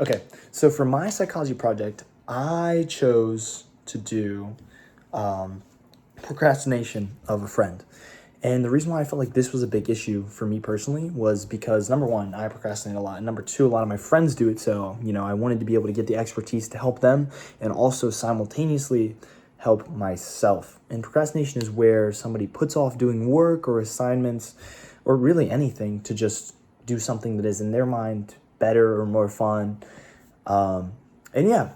Okay, so for my psychology project, I chose to do procrastination of a friend. And the reason why I felt like this was a big issue for me personally was because number one, I procrastinate a lot. And number two, a lot of my friends do it. So, I wanted to be able to get the expertise to help them and also simultaneously help myself. And procrastination is where somebody puts off doing work or assignments or really anything to just do something that is in their mind better or more fun. And yeah,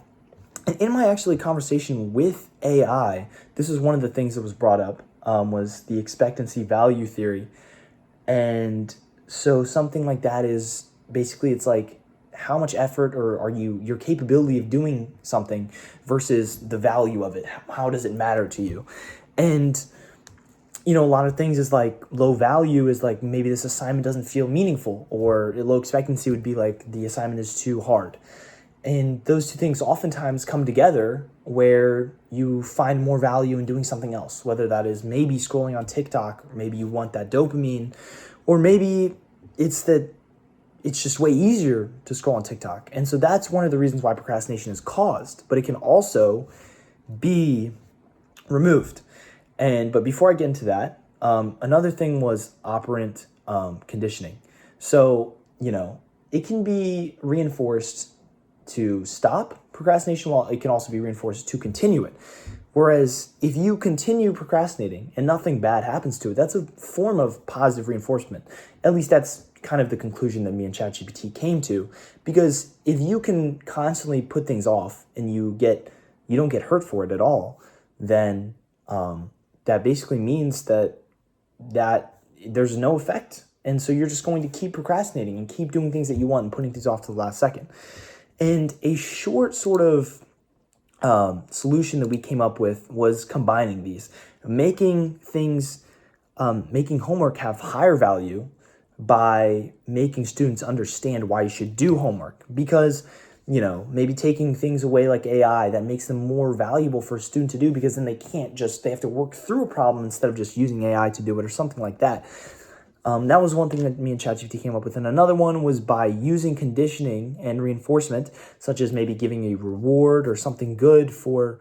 in my actually conversation with AI, this is one of the things that was brought up, was the expectancy value theory. And so something like that is basically, it's like how much effort or are your capability of doing something versus the value of it. How does it matter to you? And a lot of things is like low value is like maybe this assignment doesn't feel meaningful, or low expectancy would be like the assignment is too hard. And those two things oftentimes come together where you find more value in doing something else, whether that is maybe scrolling on TikTok, or maybe you want that dopamine, or maybe it's just way easier to scroll on TikTok. And so that's one of the reasons why procrastination is caused, but it can also be removed. But before I get into that, another thing was operant conditioning. So, it can be reinforced to stop procrastination, while it can also be reinforced to continue it. Whereas if you continue procrastinating and nothing bad happens to it, that's a form of positive reinforcement. At least that's kind of the conclusion that me and ChatGPT came to. Because if you can constantly put things off and you don't get hurt for it at all, then that basically means that there's no effect. And so you're just going to keep procrastinating and keep doing things that you want and putting things off to the last second. And a short sort of solution that we came up with was combining these, making homework have higher value by making students understand why you should do homework. Because, maybe taking things away like AI, that makes them more valuable for a student to do, because then they have to work through a problem instead of just using AI to do it or something like that. That was one thing that me and ChatGPT came up with. And another one was by using conditioning and reinforcement, such as maybe giving a reward or something good for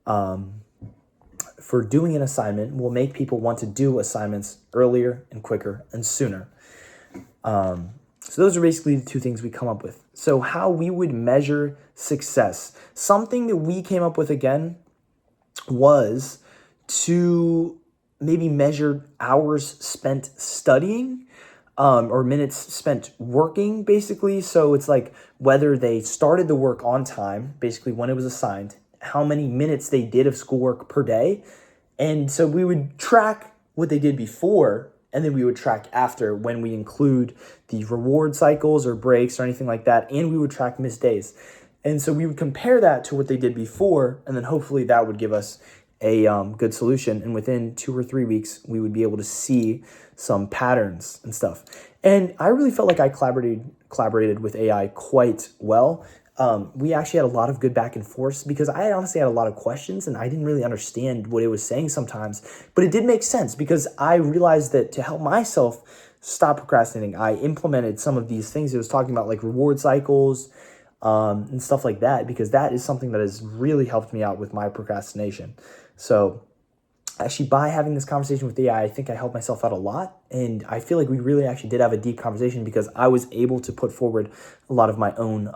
doing an assignment will make people want to do assignments earlier and quicker and sooner. So those are basically the two things we come up with. So how we would measure success. Something that we came up with again was to maybe measure hours spent studying, or minutes spent working, basically. So it's like whether they started the work on time, basically when it was assigned, how many minutes they did of schoolwork per day. And so we would track what they did before, and then we would track after when we include the reward cycles or breaks or anything like that, and we would track missed days. And so we would compare that to what they did before, and then hopefully that would give us a good solution. And within 2 or 3 weeks, we would be able to see some patterns and stuff. And I really felt like I collaborated with AI quite well. We actually had a lot of good back and forth because I honestly had a lot of questions and I didn't really understand what it was saying sometimes, but it did make sense because I realized that to help myself stop procrastinating, I implemented some of these things it was talking about, like reward cycles, and stuff like that, because that is something that has really helped me out with my procrastination. So actually, by having this conversation with AI, I think I helped myself out a lot. And I feel like we really actually did have a deep conversation because I was able to put forward a lot of my own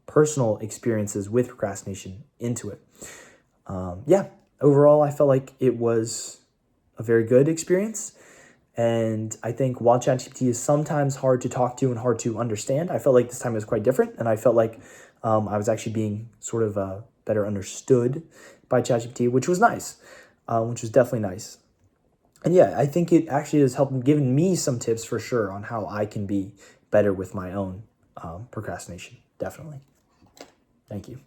personal experiences with procrastination into it. Overall, I felt like it was a very good experience. And I think while ChatGPT is sometimes hard to talk to and hard to understand, I felt like this time it was quite different. And I felt like I was actually being sort of better understood by ChatGPT, which was nice, which was definitely nice. And yeah, I think it actually has given me some tips for sure on how I can be better with my own procrastination. Definitely. Thank you.